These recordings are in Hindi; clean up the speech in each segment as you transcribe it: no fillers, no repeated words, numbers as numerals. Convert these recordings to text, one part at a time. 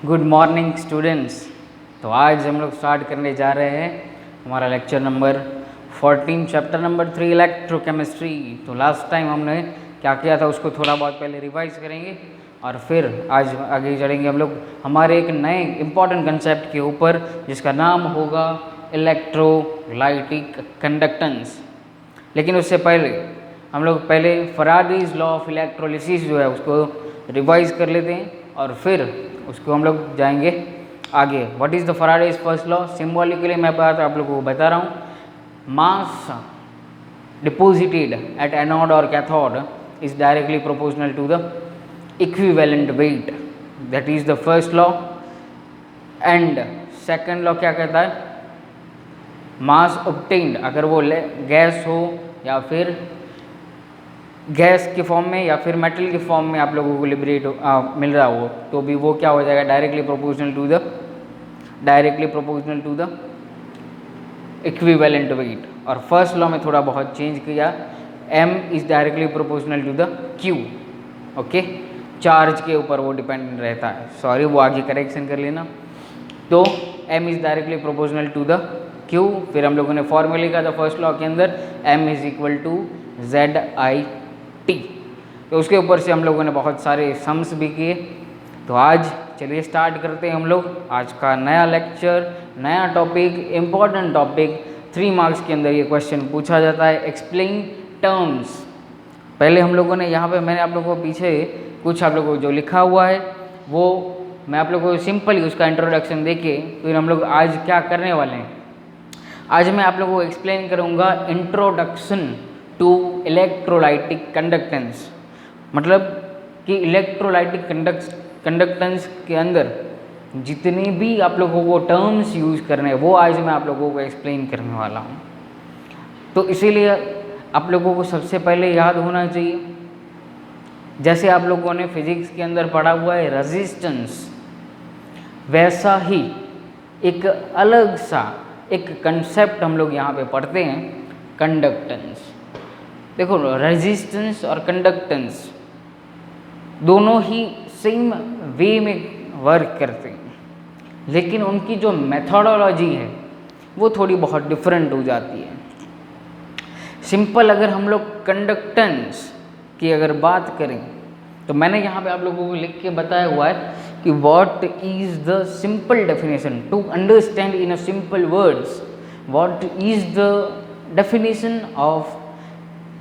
Good morning students. तो आज हम लोग स्टार्ट करने जा रहे हैं हमारा lecture number 14 chapter number 3 electrochemistry. तो लास्ट टाइम हमने क्या किया था उसको थोड़ा बहुत पहले रिवाइज करेंगे और फिर आज आगे चलेंगे हम लोग हमारे एक नए इम्पॉर्टेंट कंसेप्ट के ऊपर जिसका नाम होगा इलेक्ट्रोलाइटिक कंडक्टेंस। लेकिन उससे पहले हम लोग पहले फैराडेज लॉ ऑफ इलेक्ट्रोलिसिस जो है उसको रिवाइज कर लेते हैं और फिर उसको हम लोग जाएंगे आगे। What is the Faraday's first law? Symbolically मैं बात आप लोगों को बता रहा हूँ। मास डिपोजिटेड एट एनोड और cathode is directly proportional to the equivalent weight, that is the first law. And second law क्या कहता है? मास ऑब्टेन्ड, अगर वो गैस हो या फिर गैस के फॉर्म में या फिर मेटल के फॉर्म में आप लोगों को लिबरेट मिल रहा हो तो भी वो क्या हो जाएगा? Directly proportional to the equivalent weight. और फर्स्ट लॉ में थोड़ा बहुत चेंज किया, m is directly proportional to the q। Okay, charge के ऊपर वो डिपेंडेंट रहता है। सॉरी, वो आगे करेक्शन कर लेना। तो m is directly proportional to the q। फिर हम लोगों ने फॉर्मूला लिखा था फर्स्ट लॉ के अंदर, m is equal to ZIT। तो उसके ऊपर से हम लोगों ने बहुत सारे सम्स भी किए। तो आज चलिए स्टार्ट करते हैं हम लोग आज का नया लेक्चर, नया टॉपिक, इम्पॉर्टेंट टॉपिक। 3 मार्क्स के अंदर ये क्वेश्चन पूछा जाता है, एक्सप्लेन टर्म्स। पहले हम लोगों ने यहाँ पे मैंने आप लोगों को पीछे कुछ आप लोगों को जो लिखा हुआ है वो मैं आप लोगों को सिंपली उसका इंट्रोडक्शन देके फिर हम लोग आज क्या करने वाले हैं। आज मैं आप लोगों को एक्सप्लेन करूँगा इंट्रोडक्शन टू इलेक्ट्रोलाइटिक कंडक्टेंस। मतलब कि इलेक्ट्रोलाइटिक कंडक्टेंस के अंदर जितने भी आप लोगों को टर्म्स यूज़ करने हैं वो आज मैं आप लोगों को एक्सप्लेन करने वाला हूँ। तो इसीलिए आप लोगों को सबसे पहले याद होना चाहिए, जैसे आप लोगों ने फिजिक्स के अंदर पढ़ा हुआ है रेजिस्टेंस, वैसा ही एक अलग सा एक कंसेप्ट हम लोग यहाँ पे पढ़ते हैं, कंडक्टेंस। देखो, रेजिस्टेंस और कंडक्टेंस दोनों ही सेम वे में वर्क करते हैं, लेकिन उनकी जो मेथोडोलॉजी है वो थोड़ी बहुत डिफरेंट हो जाती है। सिंपल अगर हम लोग कंडक्टेंस की अगर बात करें तो मैंने यहाँ पे आप लोगों को लिख के बताया हुआ है कि what is the simple definition to understand in a simple words, what is the definition of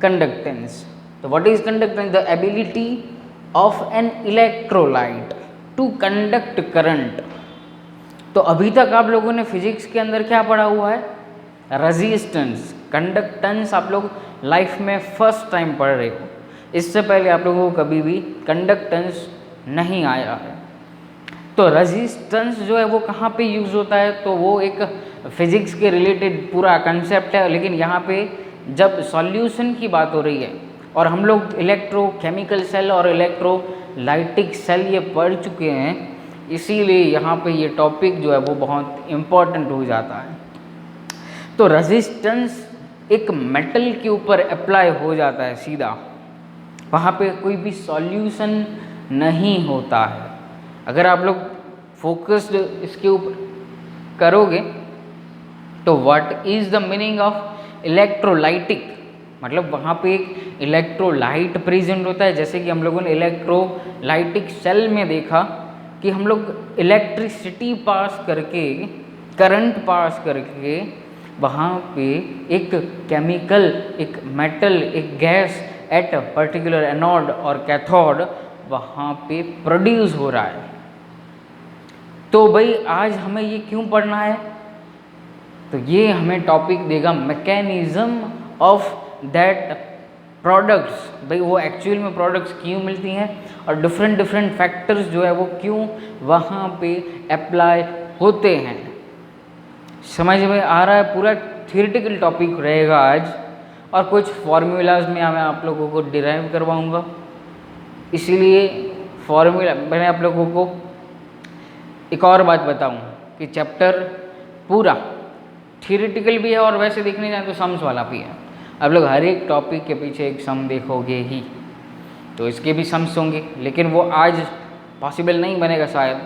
conductance. तो what is conductance? The ability of an electrolyte to conduct current. तो अभी तक आप लोगों ने फिजिक्स के अंदर क्या पढ़ा हुआ है? रेजिस्टेंस। कंडक्टेंस आप लोग लाइफ में फर्स्ट टाइम पढ़ रहे हो, इससे पहले आप लोगों को कभी भी कंडक्टेंस नहीं आया है। तो रेजिस्टेंस जो है वो कहाँ पे यूज़ होता है? तो वो एक फिजिक्स के रिलेटेड पूरा कंसेप्ट है, लेकिन यहाँ पे जब सॉल्यूशन की बात हो रही है और हम लोग इलेक्ट्रोकेमिकल सेल और इलेक्ट्रोलाइटिक सेल ये पढ़ चुके हैं, इसीलिए यहाँ पे ये टॉपिक जो है वो बहुत इम्पॉर्टेंट हो जाता है। तो रेजिस्टेंस एक मेटल के ऊपर अप्लाई हो जाता है सीधा, वहाँ पे कोई भी सॉल्यूशन नहीं होता है। अगर आप लोग फोकस्ड इसके ऊपर करोगे तो what is the meaning of electrolytic, मतलब वहाँ पे एक इलेक्ट्रोलाइट प्रेजेंट होता है। जैसे कि हम लोगों ने इलेक्ट्रोलाइटिक सेल में देखा कि हम लोग इलेक्ट्रिसिटी पास करके, करंट पास करके वहाँ पे एक केमिकल, एक मेटल, एक gas at a particular anode और कैथोड वहाँ पे प्रोड्यूस हो रहा है। तो भाई आज हमें ये क्यों पढ़ना है? तो ये हमें टॉपिक देगा मैकेनिज्म ऑफ दैट प्रोडक्ट्स। भाई वो एक्चुअल में प्रोडक्ट्स क्यों मिलती हैं और डिफरेंट फैक्टर्स जो है वो क्यों वहाँ पे अप्लाई होते हैं। समझ में आ रहा है? पूरा थियोरेटिकल टॉपिक रहेगा आज और कुछ फॉर्मूलाज में मैं आप लोगों को डिराइव करवाऊँगा। इसीलिए फॉर्मूला मैंने आप लोगों को एक और बात बताऊँ कि चैप्टर पूरा थियोरेटिकल भी है और वैसे देखने जाए तो सम्स वाला भी है। आप लोग हर एक टॉपिक के पीछे एक सम देखोगे ही, तो इसके भी सम्स होंगे, लेकिन वो आज पॉसिबल नहीं बनेगा शायद,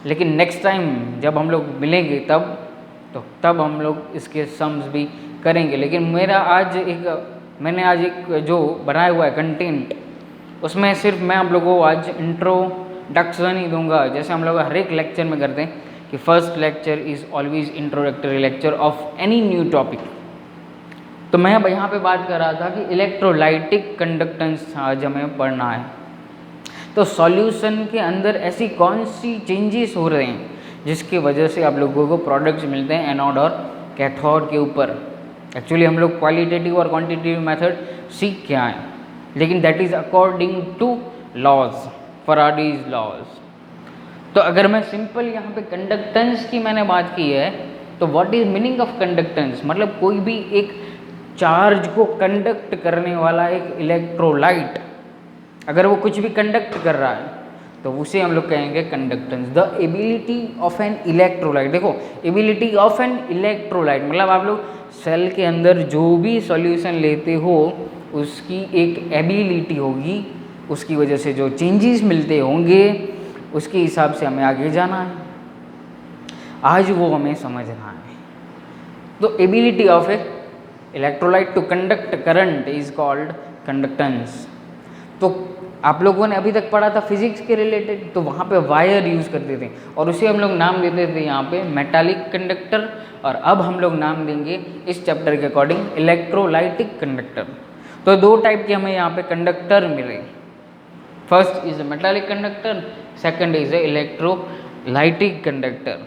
लेकिन नेक्स्ट टाइम जब हम लोग मिलेंगे तब हम लोग इसके सम्स भी करेंगे। लेकिन मैंने आज एक जो बनाया हुआ है कंटेंट, उसमें सिर्फ मैं आप लोगों को आज इंट्रोडक्शन ही दूंगा, जैसे हम लोग हर एक लेक्चर में करते हैं कि first lecture is always introductory lecture of any new topic. तो मैं अब यहाँ पे बात कर रहा था कि इलेक्ट्रोलाइटिक कंडक्टेंस आज हमें पढ़ना है। तो सॉल्यूशन के अंदर ऐसी कौन सी चेंजेस हो रहे हैं जिसकी वजह से आप लोगों को प्रोडक्ट्स मिलते हैं एनोड और कैथोड के ऊपर। एक्चुअली हम लोग क्वालिटेटिव और क्वांटिटेटिव मेथड सीख के आए, लेकिन that is according to laws, Faraday's laws. तो अगर मैं सिंपल यहाँ पे कंडक्टेंस की मैंने बात की है, तो what is meaning of conductance, मतलब कोई भी एक चार्ज को कंडक्ट करने वाला एक इलेक्ट्रोलाइट, अगर वो कुछ भी कंडक्ट कर रहा है तो उसे हम लोग कहेंगे conductance. The ability of an electrolyte, देखो एबिलिटी ऑफ एन इलेक्ट्रोलाइट मतलब आप लोग सेल के अंदर जो भी सॉल्यूशन लेते हो उसकी एक एबिलिटी होगी, उसकी वजह से जो चेंजेस मिलते होंगे उसके हिसाब से हमें आगे जाना है, आज वो हमें समझना है। तो ability of a electrolyte to conduct current is called conductance. तो आप लोगों ने अभी तक पढ़ा था फिजिक्स के रिलेटेड, तो वहाँ पे वायर यूज़ करते थे और उसे हम लोग नाम देते थे यहाँ पे मेटालिक कंडक्टर, और अब हम लोग नाम देंगे इस चैप्टर के अकॉर्डिंग इलेक्ट्रोलाइटिक कंडक्टर। तो दो टाइप के हमें यहाँ पे कंडक्टर मिले, first is a metallic conductor, second is a electrolytic conductor.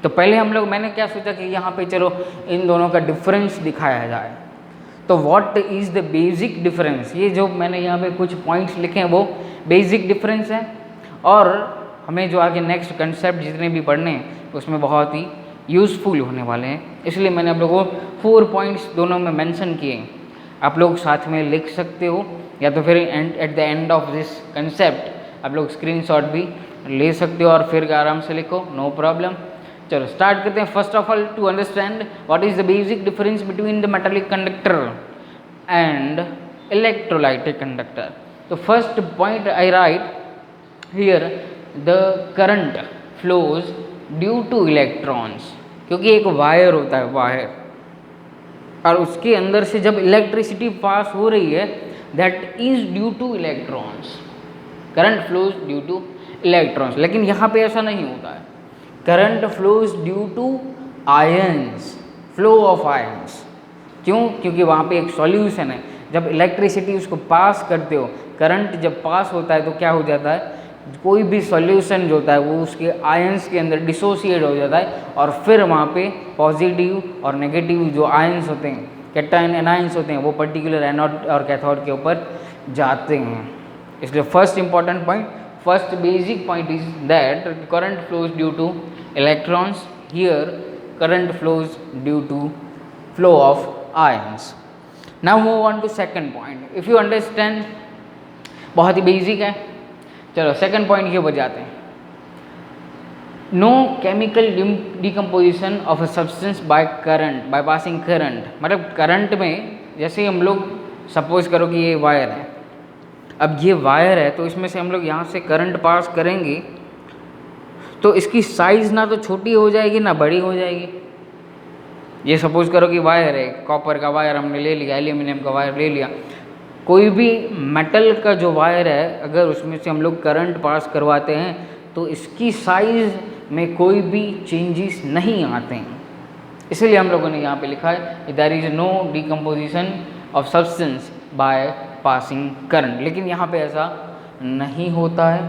तो पहले मैंने क्या सोचा कि यहाँ पे चलो इन दोनों का डिफरेंस दिखाया जाए। तो what is the basic difference, ये जो मैंने यहाँ पे कुछ पॉइंट्स लिखे हैं वो बेसिक डिफरेंस है, और हमें जो आगे नेक्स्ट कंसेप्ट जितने भी पढ़ने हैं उसमें बहुत ही यूज़फुल होने वाले हैं, इसलिए मैंने आप लोगों को 4 पॉइंट्स दोनों में मेंशन किए। आप लोग साथ में लिख सकते हो या तो फिर at the end of this concept आप लोग स्क्रीनशॉट भी ले सकते हो और फिर आराम से लिखो, नो प्रॉब्लम। चलो स्टार्ट करते हैं। First of all to understand what is the basic difference between the metallic conductor and electrolytic conductor. तो first point I write here, the current flows due to electrons, क्योंकि एक वायर होता है, वायर, और उसके अंदर से जब इलेक्ट्रिसिटी पास हो रही है that is due to electrons, current flows due to electrons. लेकिन यहाँ पे ऐसा नहीं होता है, current flows due to ions, flow of ions. क्यों? क्योंकि वहाँ पे एक सॉल्यूशन है, जब इलेक्ट्रिसिटी उसको पास करते हो, करंट जब पास होता है तो क्या हो जाता है, कोई भी सॉल्यूशन जो होता है वो उसके आयंस के अंदर डिसोसिएट हो जाता है, और फिर वहाँ पे पॉजिटिव और नेगेटिव जो आयंस होते हैं, कैटायन एनायंस होते हैं, वो पर्टिकुलर एनोड और कैथोड के ऊपर जाते हैं। इसलिए first important point, first basic point is that current flows due to electrons, here current flows due to flow of ions. Now move on to second point. If you understand, बहुत ही बेसिक है। चलो सेकंड पॉइंट ये बजाते हैं, no chemical decomposition of a substance by current, by passing current. मतलब करंट में जैसे हम लोग सपोज करो कि ये वायर है, अब ये वायर है तो इसमें से हम लोग यहाँ से करंट पास करेंगे तो इसकी साइज़ ना तो छोटी हो जाएगी ना बड़ी हो जाएगी। ये सपोज करो कि वायर है, कॉपर का वायर हमने ले लिया, एल्यूमिनियम का वायर ले लिया, कोई भी मेटल का जो वायर है अगर उसमें से हम लोग करंट पास करवाते हैं तो इसकी साइज़ में कोई भी चेंजेस नहीं आते हैं। इसलिए हम लोगों ने यहाँ पे लिखा है there is no decomposition of substance by passing current. लेकिन यहाँ पे ऐसा नहीं होता है,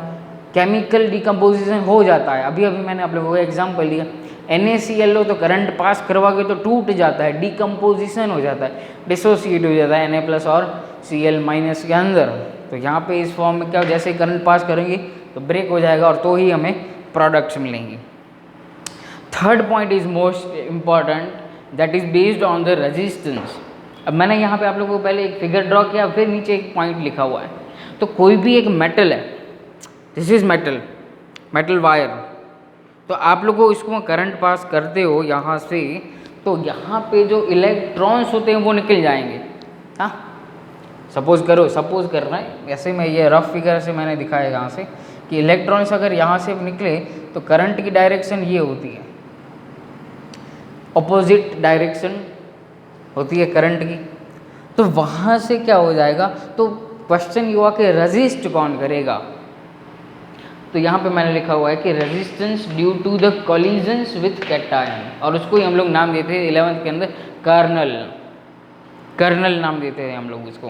केमिकल डिकम्पोजिशन हो जाता है। अभी मैंने आप लोगों को एग्जाम्पल दिया, NaCl तो करंट पास करवाओगे तो टूट जाता है, डिकम्पोजिशन हो जाता है, डिसोसिएट हो जाता है Na+ और Cl- के अंदर। तो यहाँ पे इस फॉर्म में क्या, जैसे करंट पास करेंगे तो ब्रेक हो जाएगा और तो ही हमें प्रोडक्ट्स मिलेंगे। Third point is most important, that is based on the resistance. अब मैंने यहाँ पे आप लोगों को पहले एक फिगर ड्रॉ किया, फिर नीचे एक पॉइंट लिखा हुआ है। तो कोई भी एक मेटल है, दिस इज मेटल वायर, तो आप लोगों इसको करंट पास करते हो यहाँ से, तो यहाँ पे जो इलेक्ट्रॉन्स होते हैं वो निकल जाएंगे। हाँ सपोज कर रहे हैं, ऐसे में ये रफ फिगर से मैंने दिखाया यहाँ से कि इलेक्ट्रॉन्स अगर यहाँ से निकले तो करंट की डायरेक्शन ये होती है, अपोजिट डायरेक्शन होती है करंट की। तो वहाँ से क्या हो जाएगा, तो क्वेश्चन ये हुआ कि रेजिस्ट कौन करेगा। तो यहाँ पे मैंने लिखा हुआ है कि resistance due to the collisions with cation, और उसको ही हम लोग नाम देते हैं 11th के अंदर कर्नल नाम देते हैं हम लोग इसको,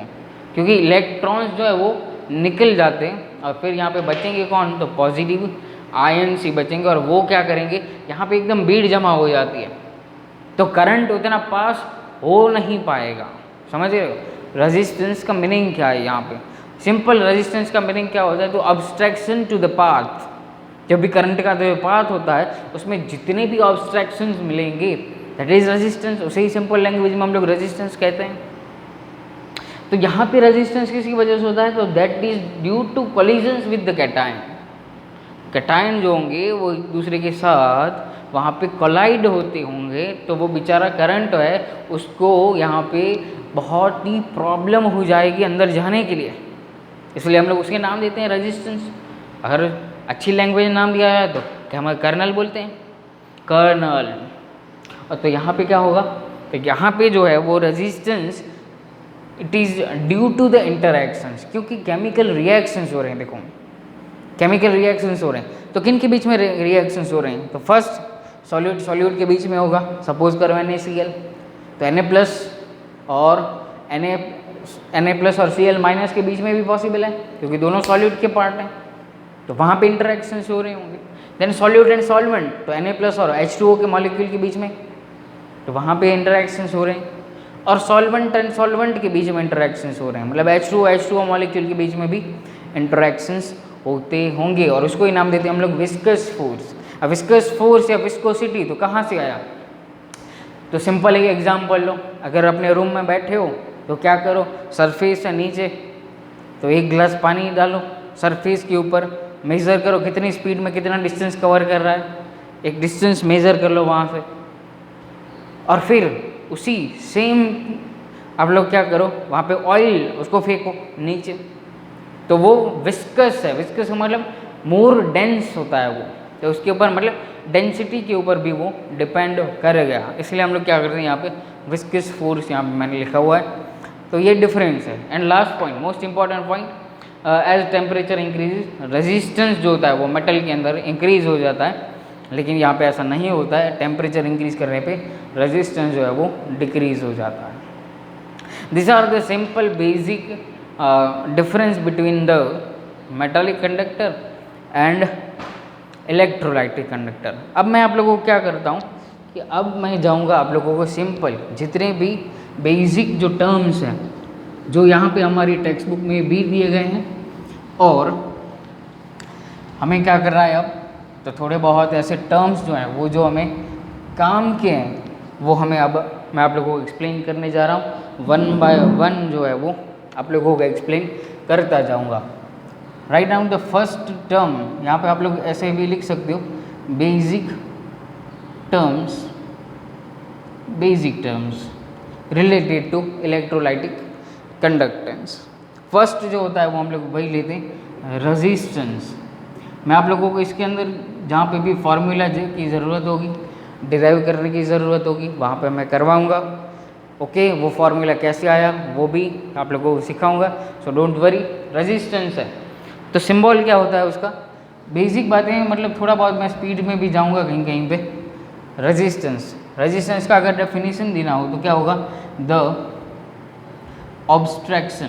क्योंकि इलेक्ट्रॉन्स जो है वो निकल जाते हैं और फिर यहाँ पे बचेंगे कौन, तो पॉजिटिव आयन्स ही बचेंगे, और वो क्या करेंगे, यहाँ पे एकदम भीड़ जमा हो जाती है, तो करंट उतना पास हो नहीं पाएगा। समझ रहे हो रेजिस्टेंस का मीनिंग क्या है यहाँ पे। सिंपल रेजिस्टेंस का मीनिंग क्या होता है, तो ऑब्स्ट्रक्शन टू द पाथ। जब भी करंट का जो पाथ होता है उसमें जितने भी ऑब्स्ट्रक्शंस मिलेंगे दैट इज रेजिस्टेंस। उसे ही सिंपल लैंग्वेज में हम लोग रेजिस्टेंस कहते हैं। तो यहाँ पे रेजिस्टेंस किसी वजह से होता है, तो that is due to collisions with the cation. Cation जो होंगे वो एक दूसरे के साथ वहाँ पे कोलाइड होते होंगे, तो वो बेचारा करंट है उसको यहाँ पे बहुत ही प्रॉब्लम हो जाएगी अंदर जाने के लिए, इसलिए हम लोग उसके नाम देते हैं रेजिस्टेंस। अगर अच्छी लैंग्वेज नाम दिया है तो क्या हम कर्नल बोलते हैं, कर्नल। और तो यहाँ पे क्या होगा, तो यहाँ पे जो है वो resistance it is due to the interactions, क्योंकि केमिकल रिएक्शंस हो रहे हैं। देखो केमिकल रिएक्शंस हो रहे हैं, तो किन के बीच में रिएक्शंस हो रहे हैं, तो फर्स्ट सॉल्यूट के बीच में होगा। सपोज करो NaCl, तो Na+ और Na+ और Cl- के बीच में भी पॉसिबल है, क्योंकि दोनों सॉल्यूट के पार्ट हैं, तो वहाँ पे इंटरैक्शंस हो रहे होंगे। देन सॉल्यूट एंड सॉल्वेंट, तो Na+ और H2O के मॉलिक्यूल के बीच में, तो वहाँ पे इंटरैक्शंस हो रहे हैं। और सॉल्वेंट एंड सॉल्वेंट के बीच में इंटरैक्शंस हो रहे हैं, मतलब H2O मॉलिक्यूल के बीच में भी इंटरैक्शंस होते होंगे, और उसको ही नाम देते हैं हम लोग विस्कस फोर्स। अब विस्कस फोर्स या विस्कोसिटी तो कहाँ से आया, तो सिंपल एक एग्जाम्पल लो। अगर अपने रूम में बैठे हो तो क्या करो, सरफेस से नीचे तो एक गिलास पानी डालो, सरफेस के ऊपर मेज़र करो कितनी स्पीड में कितना डिस्टेंस कवर कर रहा है, एक डिस्टेंस मेज़र कर लो वहाँ से, और फिर उसी सेम आप लोग क्या करो, वहाँ पे ऑयल उसको फेंको नीचे, तो वो विस्कस है। विस्कस मतलब मोर डेंस होता है वो, तो उसके ऊपर मतलब डेंसिटी के ऊपर भी वो डिपेंड कर गया, इसलिए हम लोग क्या करते हैं यहाँ पे विस्कस फोर्स यहाँ पे मैंने लिखा हुआ है। तो ये डिफरेंस है। And last point, most important point, as temperature increase resistance जो होता है वो मेटल के अंदर इंक्रीज हो जाता है, लेकिन यहाँ पे ऐसा नहीं होता है। टेम्परेचर इंक्रीज करने पे रेजिस्टेंस जो है वो डिक्रीज हो जाता है। This are the simple basic difference between the metallic conductor and electrolytic conductor. अब मैं आप लोगों को क्या करता हूँ कि अब मैं जाऊँगा आप लोगों को सिंपल जितने भी बेसिक जो टर्म्स हैं जो यहाँ पे हमारी टेक्स्ट बुक में भी दिए गए हैं, और हमें क्या कर रहा है अब, तो थोड़े बहुत ऐसे टर्म्स जो हैं वो जो हमें काम के हैं वो हमें अब मैं आप लोगों को एक्सप्लेन करने जा रहा हूँ। 1 बाय 1 जो है वो आप लोगों को एक्सप्लेन करता जाऊँगा। Write down the first term, यहाँ पे आप लोग ऐसे भी लिख सकते हो basic terms related to electrolytic conductance. First जो होता है वो हम लोग वही लेते हैं रेजिस्टेंस। मैं आप लोगों को इसके अंदर जहाँ पे भी फार्मूला की ज़रूरत होगी, डिराइव करने की ज़रूरत होगी, वहाँ पे मैं करवाऊँगा। ओके, वो फार्मूला कैसे आया वो भी आप लोगों को सिखाऊंगा, सो डोंट वरी। रेजिस्टेंस है तो सिंबल क्या होता है उसका, बेसिक बातें, मतलब थोड़ा बहुत मैं स्पीड में भी जाऊंगा कहीं कहीं पे। रेजिस्टेंस का अगर डेफिनेशन देना हो तो क्या होगा, the obstruction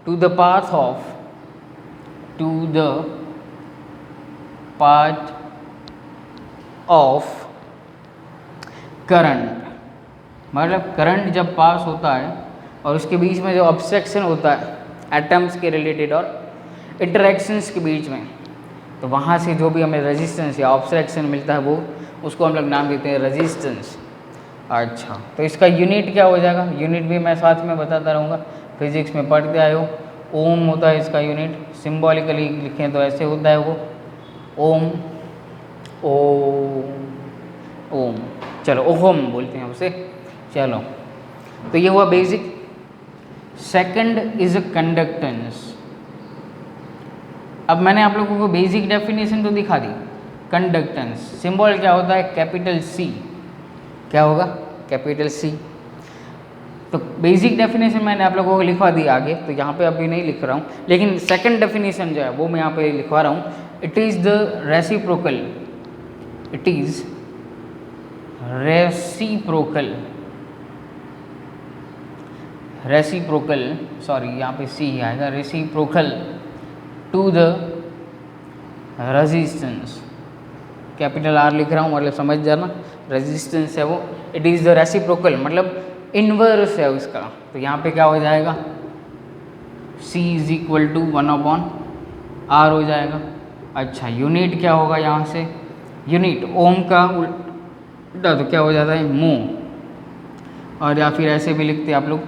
to the path of current, मतलब करंट जब पास होता है और उसके बीच में जो ऑब्स्ट्रक्शन होता है एटम्स के रिलेटेड और इंटरेक्शंस के बीच में, तो वहाँ से जो भी हमें रेजिस्टेंस या ऑब्स्ट्रक्शन मिलता है वो उसको हम लोग नाम देते हैं रेजिस्टेंस। अच्छा, तो इसका यूनिट क्या हो जाएगा, यूनिट भी मैं साथ में बताता रहूँगा, फिजिक्स में पढ़ते आए हो। ओम होता है इसका यूनिट, सिम्बॉलिकली लिखें तो ऐसे होता है वो ओम, चलो ओहम बोलते हैं उसे। चलो, तो ये हुआ basic. Second is a conductance. अब मैंने आप लोगों को बेसिक डेफिनेशन तो दिखा दी। कंडक्टेंस सिंबल क्या होता है? Capital C. क्या होगा? Capital C. तो बेसिक डेफिनेशन मैंने आप लोगों को लिखवा दी आगे, तो यहाँ पे अभी नहीं लिख रहा हूँ, लेकिन सेकंड डेफिनेशन जो है वो मैं यहाँ पे लिखवा रहा हूँ। It is the reciprocal, it is reciprocal, reciprocal, sorry यहाँ पे सी आएगा, reciprocal to the resistance. Capital R लिख रहा हूँ, मतलब समझ जाना, रेजिस्टेंस है वो, इट इज़ द रेसिप्रोकल मतलब इन्वर्स है उसका। तो यहाँ पे क्या हो जाएगा? C is equal to 1/R हो जाएगा। अच्छा, यूनिट क्या होगा यहाँ से? यूनिट ओम का उल्टा तो क्या हो जाता है? मो। और या फिर ऐसे भी लिखते हैं आप लोग,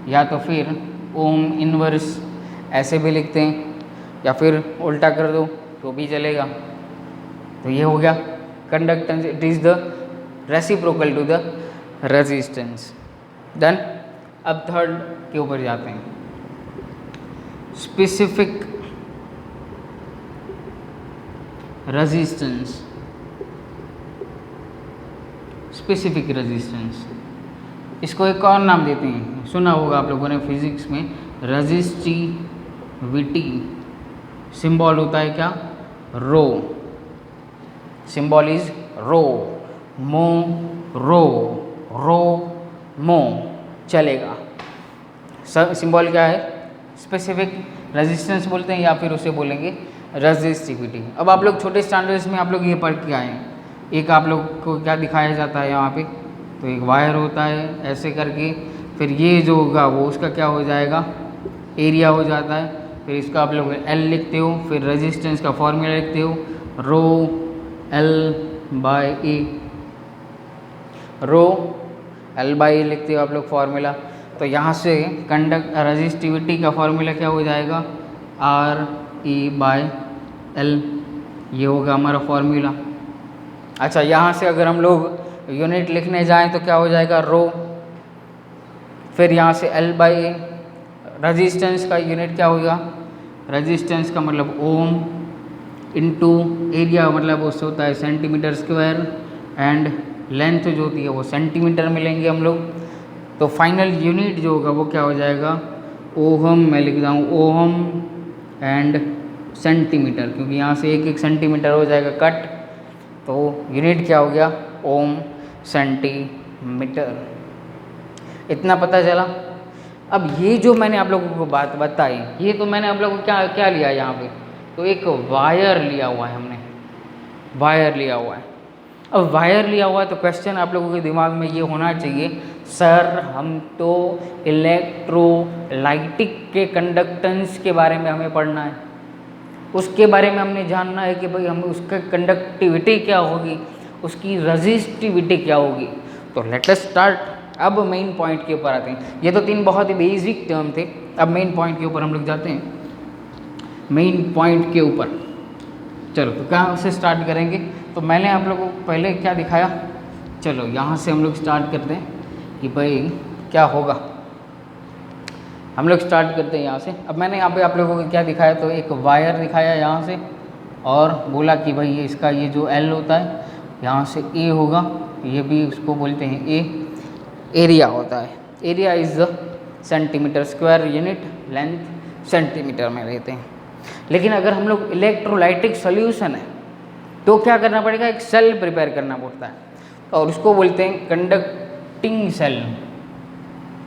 या तो फिर ओम इनवर्स ऐसे भी लिखते हैं, या फिर उल्टा कर दो तो भी चलेगा। तो ये हो गया conductance, it is the reciprocal to the resistance. Done. अब थर्ड के ऊपर जाते हैं, स्पेसिफिक रेजिस्टेंस। स्पेसिफिक रेजिस्टेंस, इसको एक और नाम देते हैं, सुना होगा आप लोगों ने फिजिक्स में, रेजिस्टिविटी। सिंबल होता है क्या? रो। सिंबल इज रो, मो रो, रो मो, चलेगा। सिंबल क्या है? स्पेसिफिक रेजिस्टेंस बोलते हैं, या फिर उसे बोलेंगे रेजिस्टिविटी। अब आप लोग छोटे स्टैंडर्ड्स में आप लोग ये पढ़ के आए हैं। एक आप लोग को क्या दिखाया जाता है यहाँ पे? तो एक वायर होता है ऐसे करके, फिर ये जो होगा वो उसका क्या हो जाएगा? एरिया हो जाता है। फिर इसका आप लोग L लिखते हो, फिर रेजिस्टेंस का फॉर्मूला लिखते हो, रो L/A, रो L/A लिखते हो आप लोग फॉर्मूला। तो यहाँ से रेजिस्टिविटी का फॉर्मूला क्या हो जाएगा? RE/L, ये होगा हमारा फॉर्मूला। अच्छा, यहाँ से अगर हम लोग यूनिट लिखने जाएं तो क्या हो जाएगा? रो, फिर यहाँ से L/A। रेजिस्टेंस का यूनिट क्या होगा? रेजिस्टेंस का मतलब ओम इनटू एरिया, मतलब उससे होता है सेंटीमीटर स्क्वायर, एंड लेंथ जो होती है वो सेंटीमीटर में लेंगे हम लोग। तो फाइनल यूनिट जो होगा वो क्या हो जाएगा? ओहम, मैं लिख रहा हूँ ओहम एंड सेंटीमीटर, क्योंकि यहाँ से 1-1 सेंटीमीटर हो जाएगा कट। तो यूनिट क्या हो गया? ओम सेंटीमीटर। इतना पता चला। अब ये जो मैंने आप लोगों को बात बताई, ये तो मैंने आप लोगों को क्या क्या लिया यहाँ पे? तो एक वायर लिया हुआ है हमने, वायर लिया हुआ है। अब वायर लिया हुआ है तो क्वेश्चन आप लोगों के दिमाग में ये होना चाहिए, सर हम तो इलेक्ट्रोलाइटिक के कंडक्टेंस के बारे में हमें पढ़ना है, उसके बारे में हमने जानना है कि भाई हम उसका कंडक्टिविटी क्या होगी, उसकी रेजिस्टिविटी क्या होगी। तो लेट अस स्टार्ट। अब मेन पॉइंट के ऊपर आते हैं। ये तो 3 बहुत ही बेसिक टर्म थे, अब मेन पॉइंट के ऊपर हम लोग जाते हैं। मेन पॉइंट के ऊपर चलो, तो कहाँ से स्टार्ट करेंगे? तो मैंने आप लोगों को पहले क्या दिखाया, चलो यहाँ से हम लोग स्टार्ट करते हैं कि भाई क्या होगा। हम लोग स्टार्ट करते हैं यहाँ से। अब मैंने यहाँ पे आप लोगों को क्या दिखाया? तो एक वायर दिखाया यहाँ से, और बोला कि भाई ये इसका ये जो L होता है यहाँ से A होगा, ये भी उसको बोलते हैं A। एरिया होता है, area is the centimetre square unit, length centimetre में लेते हैं। लेकिन अगर हम लोग इलेक्ट्रोलाइटिक सोल्यूशन है तो क्या करना पड़ेगा? एक सेल प्रिपेयर करना पड़ता है, और उसको बोलते हैं कंडक्टिंग सेल।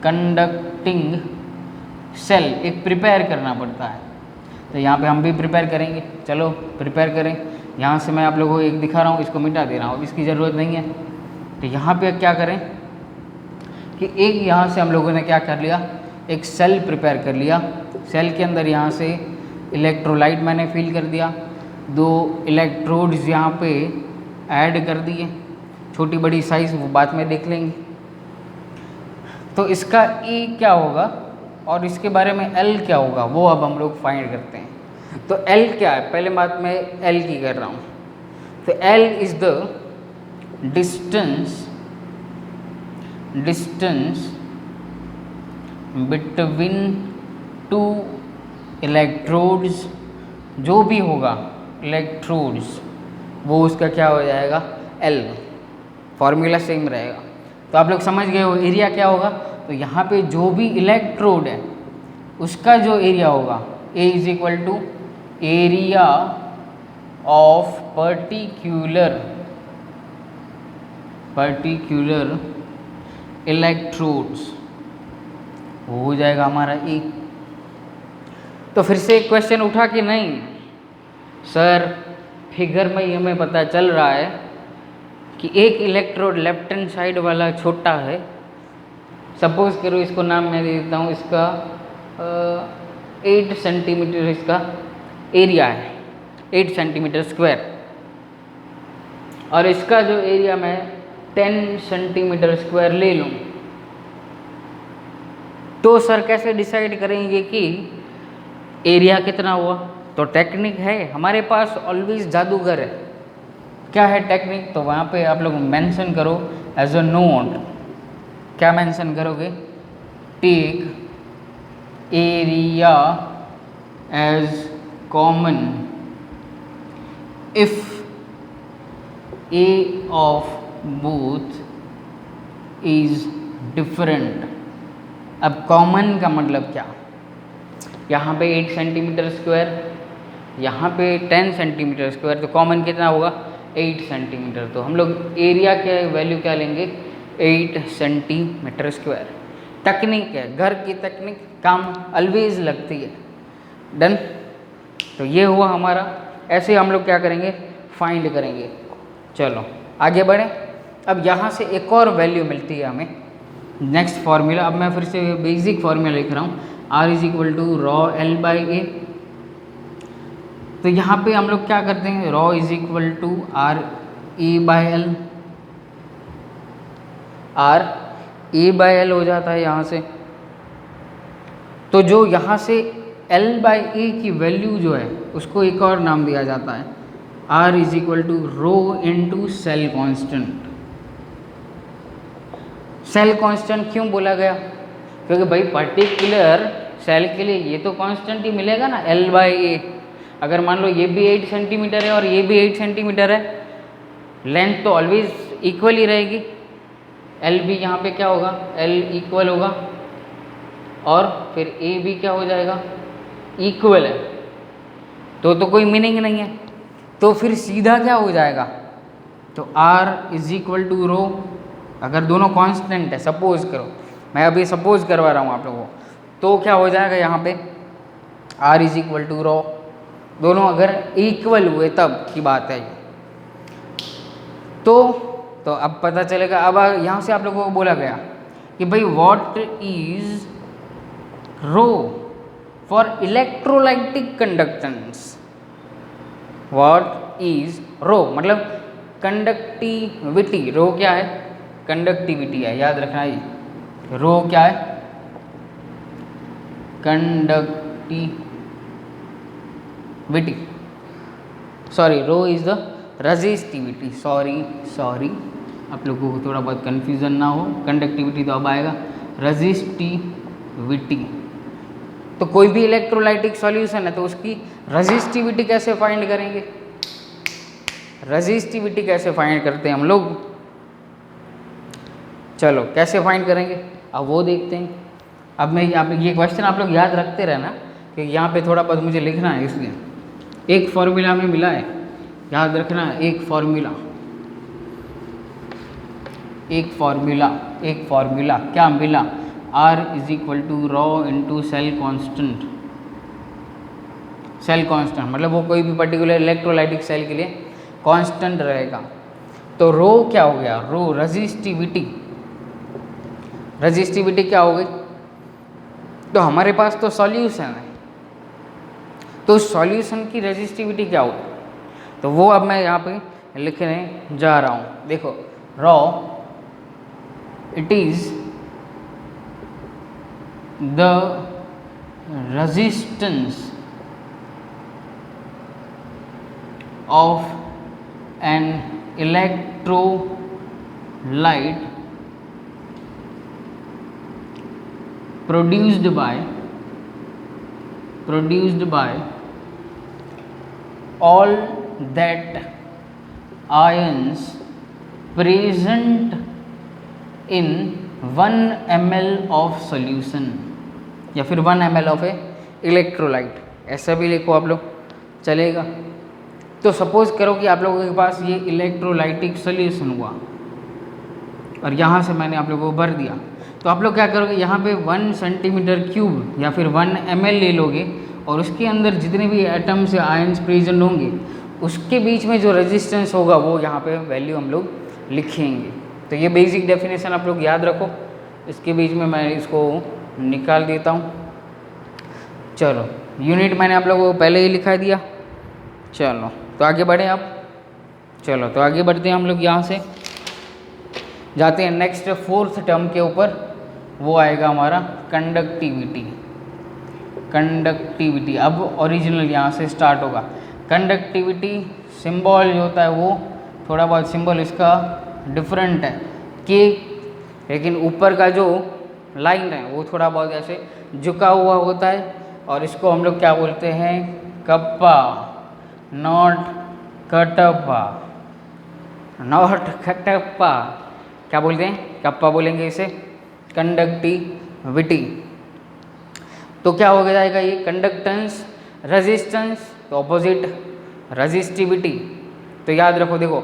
कंडक्टिंग सेल एक प्रिपेयर करना पड़ता है। तो यहाँ पे हम भी प्रिपेयर करेंगे, चलो प्रिपेयर करें। यहाँ से मैं आप लोगों को एक दिखा रहा हूँ, इसको मिटा दे रहा हूँ, इसकी ज़रूरत नहीं है। तो यहाँ पे क्या करें कि एक यहाँ से हम लोगों ने क्या कर लिया, एक सेल प्रिपेयर कर लिया। सेल के अंदर यहाँ से इलेक्ट्रोलाइट मैंने फिल कर दिया, 2 इलेक्ट्रोड्स यहाँ पे ऐड कर दिए, छोटी बड़ी साइज़ वो बाद में देख लेंगे। तो इसका E क्या होगा और इसके बारे में L क्या होगा वो अब हम लोग फाइंड करते हैं। तो L क्या है? पहले बात मैं L की कर रहा हूँ। तो L is the distance between two electrodes, जो भी होगा इलेक्ट्रोड्स वो उसका क्या हो जाएगा, एल। फॉर्मूला सेम रहेगा। तो आप लोग समझ गए हो एरिया क्या होगा। तो यहाँ पे जो भी इलेक्ट्रोड है उसका जो एरिया होगा, A is equal to area of particular electrodes, हो जाएगा हमारा ए। तो फिर से क्वेश्चन उठा कि नहीं सर, फिगर में ही हमें पता चल रहा है कि एक इलेक्ट्रोड लेफ्ट हैंड साइड वाला छोटा है। सपोज करो इसको नाम मैं दे देता हूँ, इसका 8 सेंटीमीटर इसका एरिया है, 8 सेंटीमीटर स्क्वायर, और इसका जो एरिया मैं 10 सेंटीमीटर स्क्वायर ले लूँ, तो सर कैसे डिसाइड करेंगे कि एरिया कितना हुआ। तो टेक्निक है हमारे पास, ऑलवेज जादूगर है। क्या है टेक्निक, तो वहाँ पे आप लोग मेंशन करो एज अ नोट। क्या मेंशन करोगे, take area as common if A of both is different. अब कॉमन का मतलब क्या, यहाँ पे 8 सेंटीमीटर स्क्वायर, यहाँ पे 10 सेंटीमीटर स्क्वायर, तो कॉमन कितना होगा 8 सेंटीमीटर। तो हम लोग एरिया के वैल्यू क्या लेंगे, 8 सेंटीमीटर स्क्वायर। टेक्निक है, घर की टेक्निक काम ऑलवेज लगती है। डन। तो ये हुआ हमारा, ऐसे हम लोग क्या करेंगे, फाइंड करेंगे। चलो आगे बढ़ें। अब यहाँ से एक और वैल्यू मिलती है हमें, नेक्स्ट फार्मूला। अब मैं फिर से बेसिक फार्मूला लिख रहा हूँ, R is equal to rho L by A. तो यहाँ पे हम लोग क्या करते हैं, rho is equal to R A by L, R A by L हो जाता है यहाँ से। तो जो यहाँ से L बाई ए की वैल्यू जो है उसको एक और नाम दिया जाता है, R is equal to rho into cell constant. Cell constant क्यों बोला गया, क्योंकि भाई पर्टिकुलर सेल के लिए ये तो कांस्टेंट ही मिलेगा ना, L बाई ए। अगर मान लो ये भी 8 सेंटीमीटर है और ये भी 8 सेंटीमीटर है, लेंथ तो ऑलवेज इक्वल ही रहेगी। L भी यहाँ पे क्या होगा, L इक्वल होगा, और फिर A भी क्या हो जाएगा, इक्वल है। तो कोई मीनिंग नहीं है। तो फिर सीधा क्या हो जाएगा, तो R इज इक्वल टू रो, अगर दोनों कांस्टेंट है, सपोज करो, मैं अभी सपोज करवा रहा हूँ आप लोगों को, तो क्या हो जाएगा यहाँ पे R इज इक्वल टू रो, दोनों अगर इक्वल हुए तब की बात है ये। तो अब पता चलेगा। अब यहाँ से आप लोगों को बोला गया कि भाई what is rho for electrolytic conductance. What is rho मतलब कंडक्टिविटी। रो क्या है, कंडक्टिविटी है, याद रखना ये। रो क्या है, conductivity. Sorry, rho is the resistivity. Sorry आप लोगों को थोड़ा बहुत कन्फ्यूज़न ना हो, कंडक्टिविटी तो अब आएगा, रेजिस्टिविटी। तो कोई भी इलेक्ट्रोलाइटिक सॉल्यूशन है तो उसकी रेजिस्टिविटी कैसे फाइंड करेंगे, रेजिस्टिविटी कैसे फाइंड करते हैं हम लोग, चलो कैसे फाइंड करेंगे अब वो देखते हैं। अब मैं यहाँ पे ये क्वेश्चन आप लोग याद रखते रहना, क्योंकि यहाँ पे थोड़ा बहुत मुझे लिखना है, इसलिए एक फॉर्मूला में मिला है, याद रखना। एक फार्मूला क्या मिला, R is equal to rho into cell constant. Cell constant मतलब वो कोई भी पर्टिकुलर इलेक्ट्रोलाइटिक सेल के लिए कांस्टेंट रहेगा। तो रो क्या हो गया, रो रेजिस्टिविटी। रेजिस्टिविटी क्या हो गई, तो हमारे पास तो सॉल्यूशन है, तो सॉल्यूशन की रेजिस्टिविटी क्या होगी, तो वो अब मैं यहाँ पे लिखने जा रहा हूँ। देखो, raw it is the resistance of an electrolyte produced by all that ions present in 1 ml of solution, या फिर 1 ml ऑफ ए इलेक्ट्रोलाइट, ऐसा भी लिखो आप लोग, चलेगा। तो सपोज करो कि आप लोगों के पास ये इलेक्ट्रोलाइटिक सोल्यूशन हुआ और यहाँ से मैंने आप लोगों को भर दिया, तो आप लोग क्या करोगे, यहाँ पे 1 सेंटीमीटर क्यूब या फिर 1 ml ले लोगे और उसके अंदर जितने भी एटम्स या आयंस प्रेजेंट होंगे उसके बीच में जो रेजिस्टेंस होगा वो यहाँ पे वैल्यू हम लोग लिखेंगे। तो ये बेसिक डेफिनेशन आप लोग याद रखो, इसके बीच में मैं इसको निकाल देता हूँ। चलो यूनिट मैंने आप लोगों को पहले ही लिखा दिया। चलो तो आगे बढ़ें आप। चलो तो आगे बढ़ते हैं हम लोग, यहाँ से जाते हैं नेक्स्ट 4th टर्म के ऊपर, वो आएगा हमारा कंडक्टिविटी। कंडक्टिविटी अब ओरिजिनल यहाँ से स्टार्ट होगा। कंडक्टिविटी सिंबल जो होता है वो थोड़ा बहुत सिंबल इसका डिफरेंट है कि, लेकिन ऊपर का जो लाइन है वो थोड़ा बहुत ऐसे झुका हुआ होता है और इसको हम लोग क्या बोलते हैं, kappa, not Kattappa, not Kattappa, क्या बोलते हैं, कप्पा बोलेंगे इसे, कंडक्टिविटी। तो क्या हो जाएगा ये, कंडक्टेंस, रेजिस्टेंस, तो ऑपोजिट रेजिस्टिविटी। तो याद रखो, देखो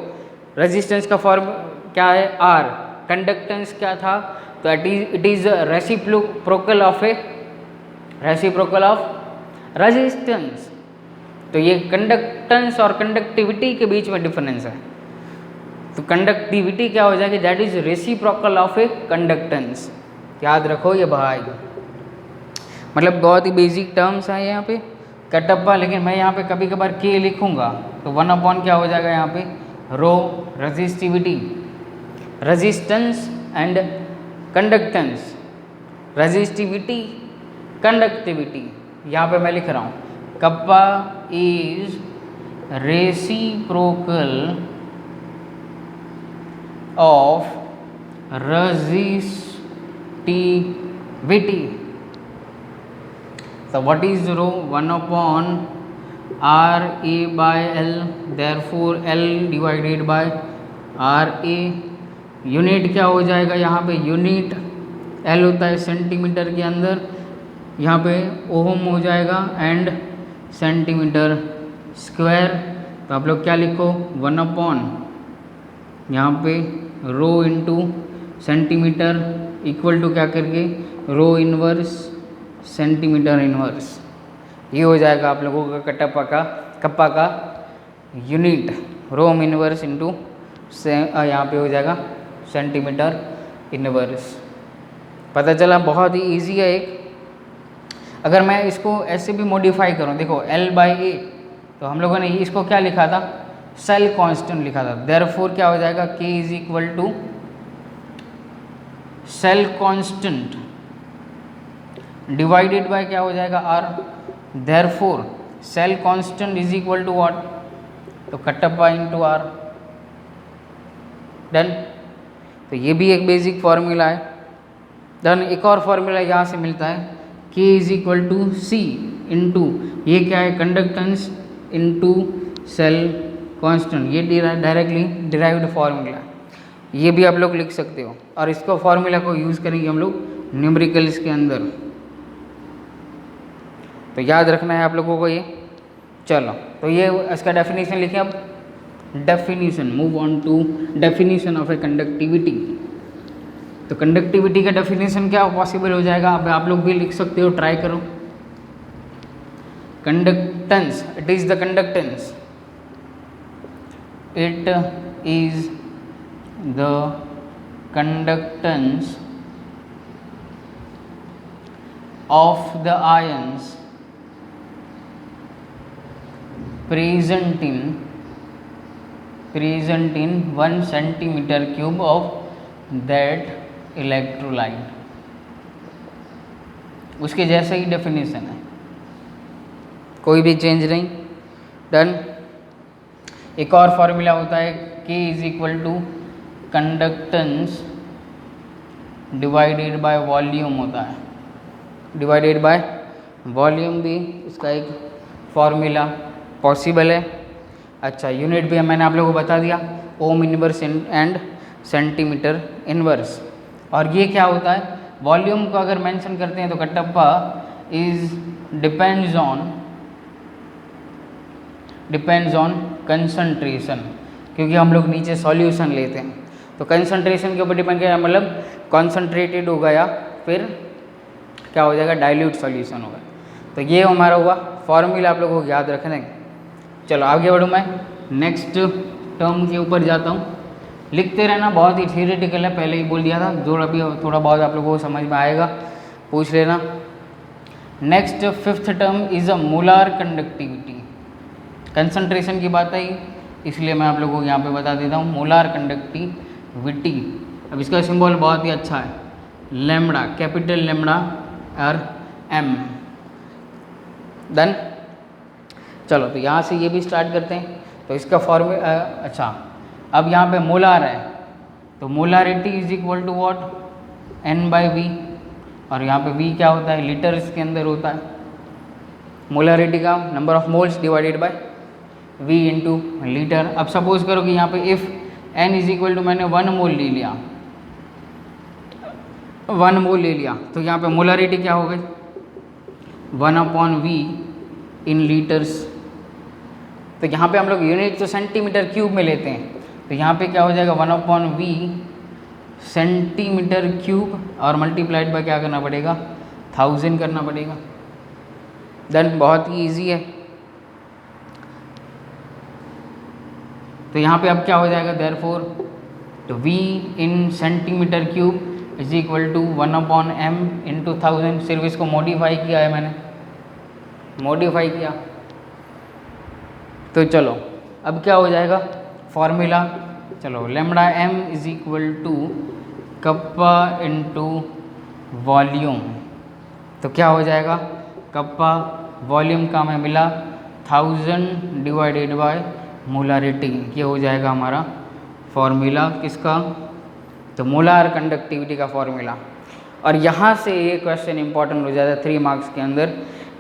रेजिस्टेंस का फॉर्म क्या है, आर, कंडक्टेंस क्या था, तो it is reciprocal of resistance. तो ये कंडक्टेंस और कंडक्टिविटी के बीच में डिफरेंस है। तो कंडक्टिविटी क्या हो जाएगी, that is reciprocal of A conductance. याद रखो ये भाई, मतलब बहुत ही बेसिक टर्म्स हैं यहाँ पे, कटप्पा, लेकिन मैं यहाँ पे कभी कभार के लिखूँगा तो 1 क्या हो जाएगा यहाँ पे, rho, resistivity, resistance and conductance, resistivity, conductivity. यहाँ पे मैं लिख रहा हूँ kappa is reciprocal of resistivity. So what is rho, 1/RA/L, therefore L divided by RA। Unit क्या हो जाएगा यहाँ पे, यूनिट L होता है सेंटीमीटर के अंदर, यहाँ पे ओम हो जाएगा एंड सेंटीमीटर स्क्वायर। तो आप लोग क्या लिखो, 1/, यहाँ पे rho into centimetre equal to क्या करके, रो इनवर्स सेंटीमीटर इनवर्स। ये हो जाएगा आप लोगों का कप्पा का यूनिट, रोम इनवर्स इंटू से यहाँ पे हो जाएगा सेंटीमीटर इनवर्स। पता चला, बहुत ही इजी है एक। अगर मैं इसको ऐसे भी मॉडिफाई करूँ, देखो L/A, तो हम लोगों ने इसको क्या लिखा था, सेल कांस्टेंट लिखा था, देयरफॉर क्या हो जाएगा, K is equal to cell constant divided by क्या हो जाएगा, R, therefore cell constant is equal to what, तो कटप्पा इंटू R। डन। तो ये भी एक बेसिक फार्मूला है। डन। एक और फार्मूला यहाँ से मिलता है, K is equal to C into, ये क्या है, कंडक्टेंस इंटू सेल कांस्टेंट। ये डायरेक्टली डिराइव्ड फार्मूला, ये भी आप लोग लिख सकते हो, और इसको फार्मूला को यूज़ करेंगे हम लोग न्यूमेरिकल्स के अंदर। तो याद रखना है आप लोगों को ये। चलो तो ये इसका डेफिनेशन लिखें अब। Definition, move on to definition of a conductivity. तो कंडक्टिविटी का डेफिनेशन क्या पॉसिबल हो जाएगा, अब आप लोग भी लिख सकते हो, ट्राई करो। Conductance, it is the conductance, it is the conductance of the ions present in 1 centimeter cube of that electrolyte। उसके जैसे ही डेफिनेशन है, कोई भी चेंज नहीं। डन। एक और फॉर्मूला होता है, K is equal to conductance divided by volume होता है। डिवाइडेड बाय वॉल्यूम भी इसका एक फॉर्मूला पॉसिबल है। अच्छा, यूनिट भी मैंने आप लोगों को बता दिया, ohm inverse and centimetre inverse. और ये क्या होता है, वॉल्यूम को अगर मेंशन करते हैं तो Kattappa is depends on concentration, क्योंकि हम लोग नीचे सॉल्यूशन लेते हैं तो कंसंट्रेशन के ऊपर डिपेंड किया, मतलब कॉन्सनट्रेटेड होगा या फिर क्या हो जाएगा, डाइल्यूट सॉल्यूशन होगा। तो ये हमारा हुआ फॉर्मूला, आप लोगों को याद रखना है। चलो आगे बढ़ूँ, मैं नेक्स्ट टर्म के ऊपर जाता हूँ। लिखते रहना, बहुत ही थियोरेटिकल है, पहले ही बोल दिया था, जो अभी थोड़ा बहुत आप लोगों को समझ में आएगा पूछ लेना। Next fifth term is a molar conductivity. Concentration की बात आई इसलिए मैं आप लोगों को यहाँ पे बता देता हूँ मोलार कंडक्टिविटी। अब इसका सिंबल बहुत ही अच्छा है, लैम्बडा, कैपिटल लैम्बडा और एम। डन। चलो तो यहाँ से ये भी स्टार्ट करते हैं। तो इसका फॉर्मूला अच्छा, अब यहाँ पे मोलार है तो molarity is equal to what, n by V. और यहाँ पे v क्या होता है, लीटर्स के अंदर होता है। मोलारिटी का number of moles divided by v into litre. अब सपोज करो कि यहाँ पे if n is equal to, मैंने 1 मोल ले लिया, 1 मोल ले लिया, तो यहाँ पे मोलारिटी क्या हो गई, 1/v इन लीटर्स। तो यहाँ पे हम लोग यूनिट तो सेंटीमीटर क्यूब में लेते हैं, तो यहाँ पे क्या हो जाएगा 1/v सेंटीमीटर क्यूब और मल्टीप्लाइड बाय क्या करना पड़ेगा, 1000 करना पड़ेगा। देन बहुत ही ईजी है। तो यहाँ पे अब क्या हो जाएगा, देयरफॉर तो v in centimetre cube is equal to 1/m into 1000। सिर्फ इसको मॉडिफाई किया है मैंने, मॉडिफाई किया। तो चलो अब क्या हो जाएगा फॉर्मूला, चलो lambda m is equal to kappa into volume. तो क्या हो जाएगा, कप्पा वॉल्यूम का हमें मिला 1000 डिवाइडेड बाय मोलारिटी। ये हो जाएगा हमारा फॉर्मूला किसका, तो मोलार कंडक्टिविटी का फॉर्मूला। और यहाँ से ये क्वेश्चन इंपॉर्टेंट हो जाता है 3 मार्क्स के अंदर।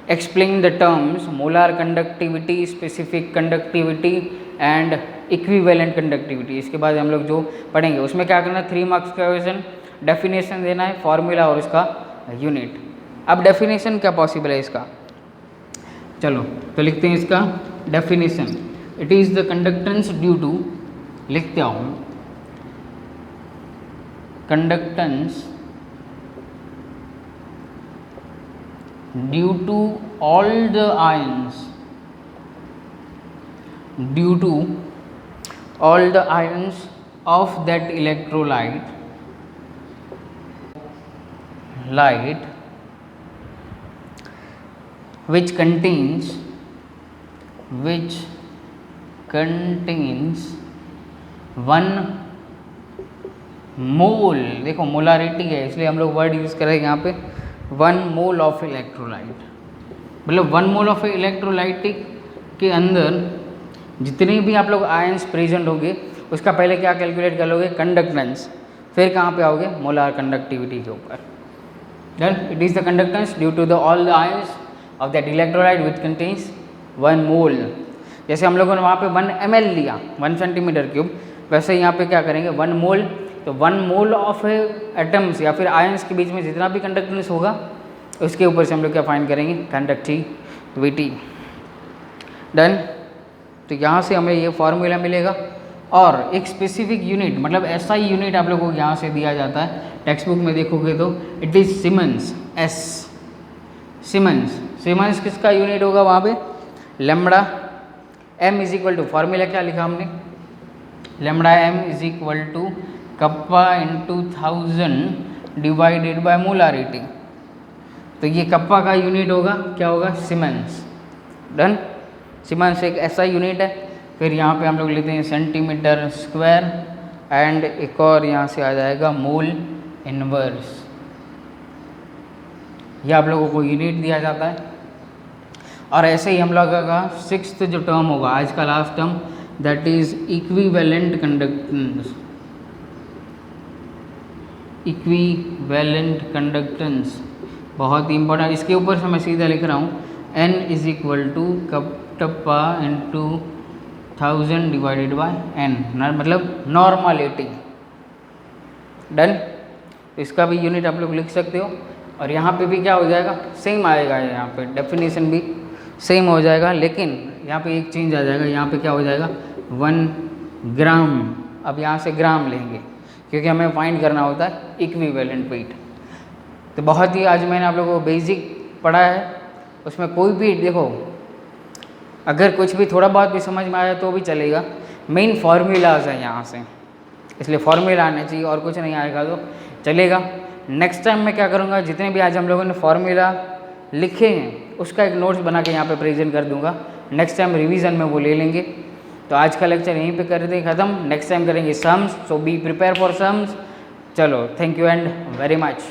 Explain the terms molar conductivity, specific conductivity and equivalent conductivity. इसके बाद हम लोग जो पढ़ेंगे उसमें क्या करना है, 3 मार्क्स का क्वेश्चन, डेफिनेशन देना है, फॉर्मूला और इसका यूनिट। अब डेफिनेशन क्या पॉसिबल है इसका, चलो तो लिखते हैं इसका definition. It is the conductance due to, लिखते हूँ conductance due to all the ions, ड्यू टू all the ions of that electrolyte which contains 1 mole. देखो मोलारिटी है इसलिए हम लोग वर्ड यूज़ करेंगे यहाँ पे 1 मोल ऑफ इलेक्ट्रोलाइट। मतलब 1 मोल ऑफ इलेक्ट्रोलाइट के अंदर जितने भी आप लोग आयंस प्रेजेंट होंगे उसका पहले क्या कैलकुलेट कर लोगे, कंडक्टेंस, फिर कहाँ पे आओगे, मोलार कंडक्टिविटी के ऊपर। Then it is the conductance due to the all the ions of that electrolyte which contains 1 mole. जैसे हम लोगों ने वहाँ पे 1 ml लिया, 1 सेंटीमीटर क्यूब, वैसे यहाँ पे क्या करेंगे 1 मोल। तो 1 मोल ऑफ एटम्स या फिर आयंस के बीच में जितना भी कंडक्टेंस होगा उसके ऊपर से हम लोग क्या फाइंड करेंगे, कंडक्टिविटी। डन। तो यहाँ से हमें ये फार्मूला मिलेगा। और एक स्पेसिफिक यूनिट, मतलब ऐसा ही यूनिट आप लोगों को यहाँ से दिया जाता है, टेक्स्ट बुक में देखोगे तो it is siemens, S siemens किसका यूनिट होगा वहाँ पे, lambda m is equal to, formula क्या लिखा हमने, lambda m is equal to kappa into 1000 divided by molarity. तो ये कप्पा का यूनिट होगा, क्या होगा, सीमेंस। डन। सीमेंस एक ऐसा यूनिट है। फिर यहाँ पे हम लोग लेते हैं सेंटीमीटर स्क्वायर एंड एक और यहाँ से आ जाएगा मोल इनवर्स। ये आप लोगों को यूनिट दिया जाता है। और ऐसे ही हम लोगों का 6th जो टर्म होगा आज का last term, that is equivalent conductance. Equivalent conductance बहुत ही इंपॉर्टेंट। इसके ऊपर से मैं सीधा लिख रहा हूँ n is equal to kappa into 1000 divided by n, मतलब नॉर्मलिटी। डन। तो इसका भी यूनिट आप लोग लिख सकते हो। और यहाँ पे भी क्या हो जाएगा, सेम आएगा, यहाँ पे डेफिनेशन भी सेम हो जाएगा, लेकिन यहाँ पे एक चेंज आ जाएगा। यहाँ पे क्या हो जाएगा 1 ग्राम, अब यहाँ से ग्राम लेंगे क्योंकि हमें फाइंड करना होता है इक्विवेलेंट वेट। तो बहुत ही आज मैंने आप लोगों को बेसिक पढ़ा है, उसमें कोई भी देखो अगर कुछ भी थोड़ा बहुत भी समझ में आया तो भी चलेगा। मेन फार्मूलाज है यहाँ से, इसलिए फार्मूला आना चाहिए, और कुछ नहीं आएगा तो चलेगा। नेक्स्ट टाइम मैं क्या करूँगा, जितने भी आज हम लोगों ने फार्मूला लिखे हैं उसका एक नोट्स बना के यहाँ पे प्रेजेंट कर दूंगा। नेक्स्ट टाइम रिवीजन में वो ले लेंगे। तो आज का लेक्चर यहीं पे कर दें ख़त्म। नेक्स्ट टाइम करेंगे sums, so be prepare for sums. चलो, thank you and very much.